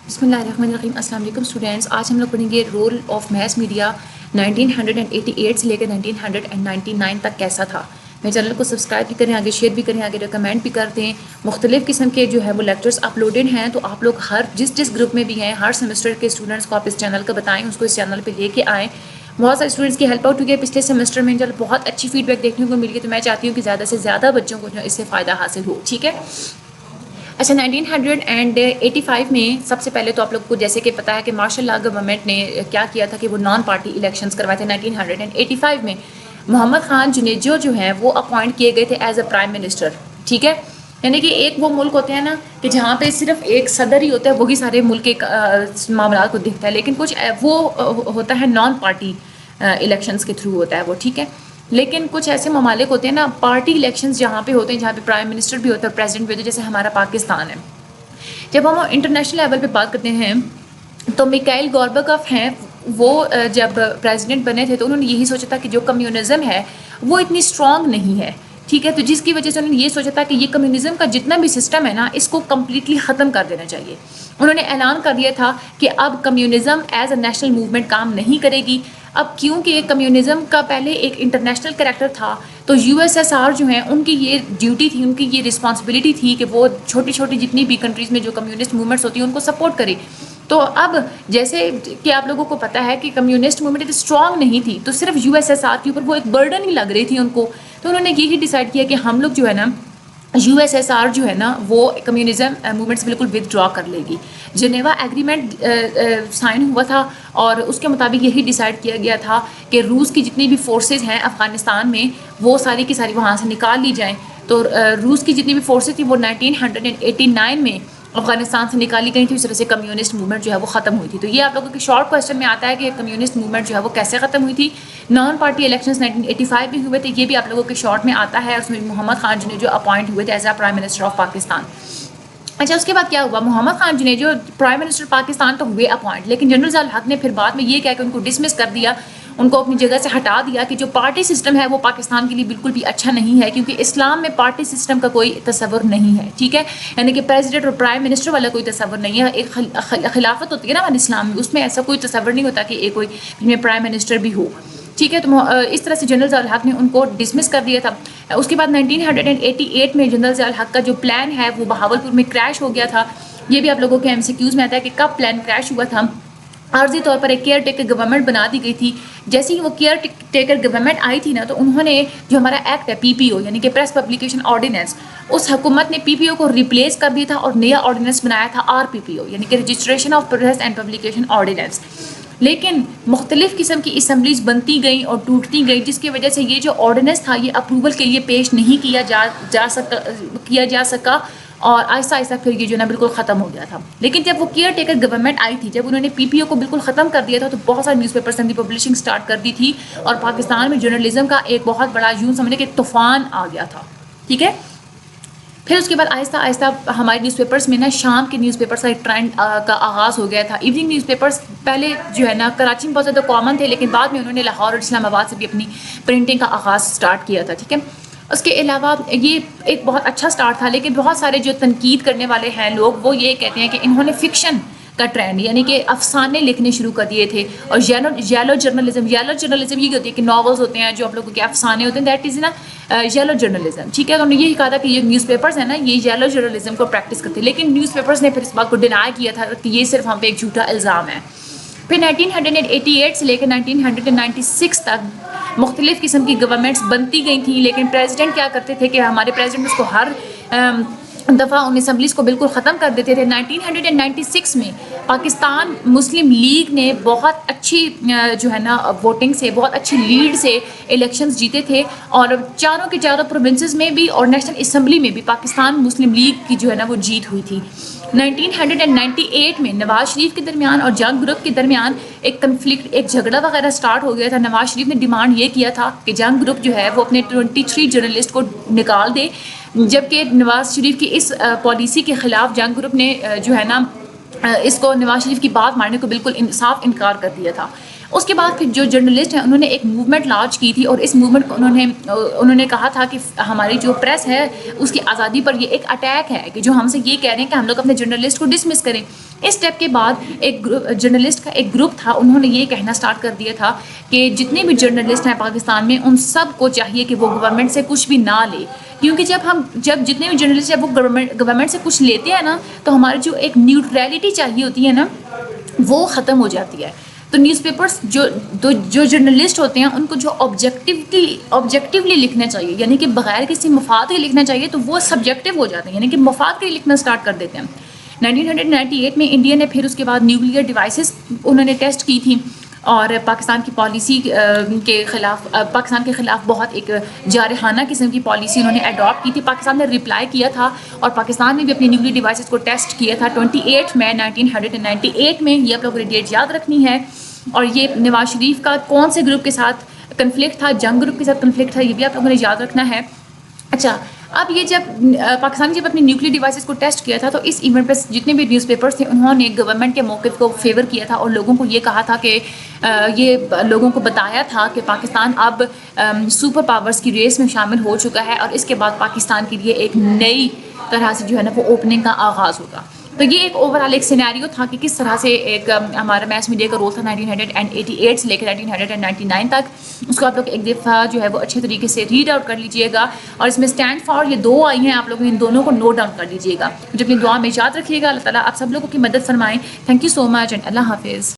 بسم اللہ الرحمن الرحیم. السلام علیکم اسٹوڈینٹس. آج ہم لوگ پڑھیں گے رول آف میس میڈیا 1988 سے لے کر 1999 تک کیسا تھا. میرے چینل کو سبسکرائب بھی کریں, آگے شیئر بھی کریں, آگے ریکمینڈ بھی کر دیں. مختلف قسم کے جو ہے وہ لیکچرز اپلوڈڈ ہیں, تو آپ لوگ ہر جس گروپ میں بھی ہیں ہر سیمسٹر کے اسٹوڈنٹس کو آپ اس چینل کا بتائیں, اس کو اس چینل پہ لے کے آئیں. بہت سارے اسٹوڈنٹس کی ہیلپ آؤٹ ہوئی ہے پچھلے سیمسٹر میں, انشاءاللہ بہت اچھی فیڈ بیک دیکھنے کو ملی ہے, تو میں چاہتی ہوں کہ زیادہ سے زیادہ بچوں کو جو اس سے فائدہ حاصل ہو. ٹھیک ہے. اچھا, 1985 میں سب سے پہلے تو آپ لوگ کو جیسے کہ پتہ ہے کہ مارشل لا گورنمنٹ نے کیا کیا تھا کہ وہ نان پارٹی الیکشنز کروائے تھے. 1985 میں محمد خان جنیجو جو ہیں وہ اپوائنٹ کیے گئے تھے ایز اے پرائم منسٹر. ٹھیک ہے. یعنی کہ ایک وہ ملک ہوتے ہیں نا کہ جہاں پہ صرف ایک صدر ہی ہوتا ہے, وہی سارے ملک کے معاملات کو دیکھتا ہے, لیکن کچھ وہ ہوتا ہے نان پارٹی الیکشنز کے تھرو ہوتا ہے وہ. ٹھیک ہے. لیکن کچھ ایسے ممالک ہوتے ہیں نا پارٹی الیکشنز جہاں پہ ہوتے ہیں, جہاں پہ پرائم منسٹر بھی ہوتا ہے, پریزیڈنٹ بھی ہوتا ہے, جیسے ہمارا پاکستان ہے. جب ہم انٹرنیشنل لیول پہ بات کرتے ہیں تو میکائل گورباچوف ہیں, وہ جب پریزیڈنٹ بنے تھے تو انہوں نے یہی سوچا تھا کہ جو کمیونزم ہے وہ اتنی اسٹرانگ نہیں ہے. ٹھیک ہے. تو جس کی وجہ سے انہوں نے یہ سوچا تھا کہ یہ کمیونزم کا جتنا بھی سسٹم ہے نا اس کو کمپلیٹلی ختم کر دینا چاہیے. انہوں نے اعلان کر دیا تھا کہ اب communism as a national movement کام نہیں کرے گی. اب کیونکہ کمیونزم کا پہلے ایک انٹرنیشنل کریکٹر تھا, تو یو ایس ایس آر جو ہیں ان کی یہ ڈیوٹی تھی, ان کی یہ رسپانسبلٹی تھی کہ وہ چھوٹی چھوٹی جتنی بھی کنٹریز میں جو کمیونسٹ موومنٹس ہوتی ہیں ان کو سپورٹ کرے. تو اب جیسے کہ آپ لوگوں کو پتہ ہے کہ کمیونسٹ موومنٹ اتنی اسٹرانگ نہیں تھی, تو صرف یو ایس ایس آر کے اوپر وہ ایک برڈن ہی لگ رہی تھی ان کو. تو انہوں نے یہی ڈیسائیڈ کیا کہ ہم لوگ جو ہے نا یو ایس ایس آر جو ہے نا وہ کمیونزم موومنٹ سے بالکل ود ڈرا کر لے گی. جنیوا ایگریمنٹ سائن ہوا تھا اور اس کے مطابق یہی ڈیسائیڈ کیا گیا تھا کہ روس کی جتنی بھی فورسز ہیں افغانستان میں وہ ساری کی ساری وہاں سے نکال لی جائیں. تو روس کی جتنی بھی فورسز تھیں وہ 1989 میں افغانستان سے نکالی گئی تھی. اس طرح سے کمیونسٹ موومنٹ جو ہے وہ ختم ہوئی تھی. تو یہ آپ لوگوں کے شارٹ کوسچن میں آتا ہے کہ کمیونسٹ موومنٹ جو ہے وہ کیسے ختم ہوئی تھی. نان پارٹی الیکشنز 1985 میں ہوئے تھے, یہ بھی آپ لوگوں کے شارٹ میں آتا ہے. اس میں محمد خان جو اپوائنٹ ہوئے تھے as a prime minister of Pakistan. اچھا, اس کے بعد کیا ہوا, محمد خان جو پرائم منسٹر پاکستان تو ہوئے اپوائنٹ, لیکن جنرل ضیاء الحق نے پھر بعد میں یہ کہا کہ ان کو ڈسمس کر دیا, ان کو اپنی جگہ سے ہٹا دیا کہ جو پارٹی سسٹم ہے وہ پاکستان کے لیے بالکل بھی اچھا نہیں ہے, کیونکہ اسلام میں پارٹی سسٹم کا کوئی تصور نہیں ہے. ٹھیک ہے. یعنی کہ پریزیڈنٹ اور پرائم منسٹر والا کوئی تصور نہیں ہے. ایک خلافت ہوتی ہے نا اسلام میں, اس میں ایسا کوئی تصور نہیں ہوتا کہ ایک کوئی پرائم منسٹر بھی ہو. ٹھیک ہے. تو اس طرح سے جنرل ضیاء الحق نے ان کو ڈسمس کر دیا تھا. اس کے بعد 1988 میں جنرل ضیاء الحق کا جو پلان ہے وہ بہاولپور میں کریش ہو گیا تھا. یہ بھی آپ لوگوں کے MCQs میں آتا ہے کہ کب پلان کریش ہوا تھا. عارضی طور پر ایک کیئر ٹیکر گورنمنٹ بنا دی گئی تھی. جیسے ہی وہ کیئر ٹیکر گورنمنٹ آئی تھی نا, تو انہوں نے جو ہمارا ایکٹ ہے PPO یعنی کہ پریس پبلیکیشن آرڈیننس, اس حکومت نے PPO کو ریپلیس کر دیا تھا اور نیا آرڈیننس بنایا تھا RPPO یعنی کہ registration of press and publication ordinance. لیکن مختلف قسم کی اسمبلیز بنتی گئیں اور ٹوٹتی گئیں, جس کی وجہ سے یہ جو آرڈیننس تھا یہ اپروول کے لیے پیش نہیں کیا جا سکا اور آہستہ آہستہ پھر یہ جو نا بالکل ختم ہو گیا تھا. لیکن جب وہ کیئر ٹیکر گورنمنٹ آئی تھی, جب انہوں نے PPO کو بالکل ختم کر دیا تھا, تو بہت سارے نیوز پیپرس نے پبلشنگ سٹارٹ کر دی تھی اور پاکستان میں جرنلزم کا ایک بہت بڑا یوں سمجھے کہ طوفان آ گیا تھا. ٹھیک ہے. پھر اس کے بعد آہستہ آہستہ ہمارے نیوز پیپرس میں نا شام کے نیوز پیپرس کا ایک ٹرینڈ کا آغاز ہو گیا تھا. ایوننگ نیوز پیپرس پہلے جو ہے نا کراچی میں بہت زیادہ کامن تھے, لیکن بعد میں انہوں نے لاہور اور اسلام آباد سے بھی اپنی پرنٹنگ کا آغاز سٹارٹ کیا تھا. ٹھیک ہے. اس کے علاوہ یہ ایک بہت اچھا سٹارٹ تھا, لیکن بہت سارے جو تنقید کرنے والے ہیں لوگ وہ یہ کہتے ہیں کہ انہوں نے فکشن کا ٹرینڈ یعنی کہ افسانے لکھنے شروع کر دیے تھے. اور یلو جرنلزم یہ ہوتی ہے کہ ناولز ہوتے ہیں جو آپ لوگوں کے افسانے ہوتے ہیں, دیٹ از نا یلو جرنلزم. ٹھیک ہے. تو انہوں نے یہی کہا تھا کہ یہ نیوز پیپرز ہیں نا یہ یلو جرنلزم کو پریکٹس کرتے ہیں, لیکن نیوز پیپرز نے پھر اس بات کو ڈینائی کیا تھا کہ یہ صرف ہم پہ ایک جھوٹا الزام ہے. پھر 1988 سے لے کر 1996 تک مختلف قسم کی گورنمنٹس بنتی گئی تھیں, لیکن پریزیڈنٹ کیا کرتے تھے کہ ہمارے پریزیڈنٹ اس کو ہر دفعہ ان اسمبلیز کو بالکل ختم کر دیتے تھے. 1996 میں پاکستان مسلم لیگ نے بہت اچھی جو ہے نا ووٹنگ سے, بہت اچھی لیڈ سے الیکشنز جیتے تھے, اور چاروں کے چاروں پروونسز میں بھی اور نیشنل اسمبلی میں بھی پاکستان مسلم لیگ کی جو ہے نا وہ جیت ہوئی تھی. 1998 میں نواز شریف کے درمیان اور جنگ گروپ کے درمیان ایک کنفلکٹ, ایک جھگڑا وغیرہ سٹارٹ ہو گیا تھا. نواز شریف نے ڈیمانڈ یہ کیا تھا کہ جنگ گروپ جو ہے وہ اپنے 23 جرنلسٹ کو نکال دے, جبکہ نواز شریف کی اس پالیسی کے خلاف جنگ گروپ نے جو ہے نا اس کو نواز شریف کی بات ماننے کو بالکل صاف انکار کر دیا تھا. اس کے بعد پھر جو جرنلسٹ ہیں انہوں نے ایک موومنٹ لانچ کی تھی، اور اس موومنٹ کو انہوں نے کہا تھا کہ ہماری جو پریس ہے اس کی آزادی پر یہ ایک اٹیک ہے، کہ جو ہم سے یہ کہہ رہے ہیں کہ ہم لوگ اپنے جرنلسٹ کو ڈسمس کریں۔ اس اسٹیپ کے بعد ایک جرنلسٹ کا ایک گروپ تھا، انہوں نے یہ کہنا سٹارٹ کر دیا تھا کہ جتنے بھی جرنلسٹ ہیں پاکستان میں ان سب کو چاہیے کہ وہ گورنمنٹ سے کچھ بھی نہ لے، کیونکہ جب جتنے بھی جرنلسٹ ہیں وہ گورنمنٹ سے کچھ لیتے ہیں نا تو ہماری جو ایک نیوٹریلٹی چاہیے ہوتی ہے نا وہ ختم ہو جاتی ہے۔ تو نیوز پیپرز جو جرنلسٹ ہوتے ہیں ان کو جو آبجیکٹیولی لکھنا چاہیے، یعنی کہ بغیر کسی مفاد کے لکھنا چاہیے، تو وہ سبجیکٹیو ہو جاتے ہیں، یعنی کہ مفاد کے لکھنا سٹارٹ کر دیتے ہیں۔ 1998 میں انڈیا نے پھر اس کے بعد نیوکلیئر ڈیوائسز انہوں نے ٹیسٹ کی تھی، اور پاکستان کی پالیسی کے خلاف پاکستان کے خلاف بہت ایک جارحانہ قسم کی پالیسی انہوں نے اڈاپٹ کی تھی۔ پاکستان نے رپلائی کیا تھا، اور پاکستان نے بھی اپنی نیوکلیئر ڈیوائسز کو ٹیسٹ کیا تھا 28 مئی 1998 میں۔ یہ آپ لوگوں نے ڈیٹ یاد رکھنی ہے۔ اور یہ نواز شریف کا کون سے گروپ کے ساتھ کنفلکٹ تھا، جنگ گروپ کے ساتھ کنفلکٹ تھا، یہ بھی آپ لوگوں نے یاد رکھنا ہے۔ اچھا، اب یہ جب پاکستان جب اپنی نیوکلیئر ڈیوائسز کو ٹیسٹ کیا تھا تو اس ایونٹ پہ جتنے بھی نیوز پیپرز تھے انہوں نے گورنمنٹ کے موقف کو فیور کیا تھا، اور لوگوں کو یہ کہا تھا کہ یہ لوگوں کو بتایا تھا کہ پاکستان اب سپر پاورز کی ریس میں شامل ہو چکا ہے، اور اس کے بعد پاکستان کے لیے ایک نئی طرح سے جو ہے نا وہ اوپننگ کا آغاز ہوگا۔ تو یہ ایک اوور آل ایک سینیریو تھا کہ کس طرح سے ایک ہمارا میس میڈیا کا رول تھا 1988 سے لے کر 1999 تک۔ اس کو آپ لوگ ایک دفعہ جو ہے وہ اچھے طریقے سے ریڈ آؤٹ کر لیجئے گا، اور اس میں اسٹینڈ فار یہ 2 آئی ہیں، آپ لوگ ان دونوں کو نوٹ ڈاؤن کر لیجئے گا، جو اپنی دعا میں یاد رکھیے گا۔ اللہ تعالیٰ آپ سب لوگوں کی مدد فرمائیں۔ Thank you so much and اللہ حافظ۔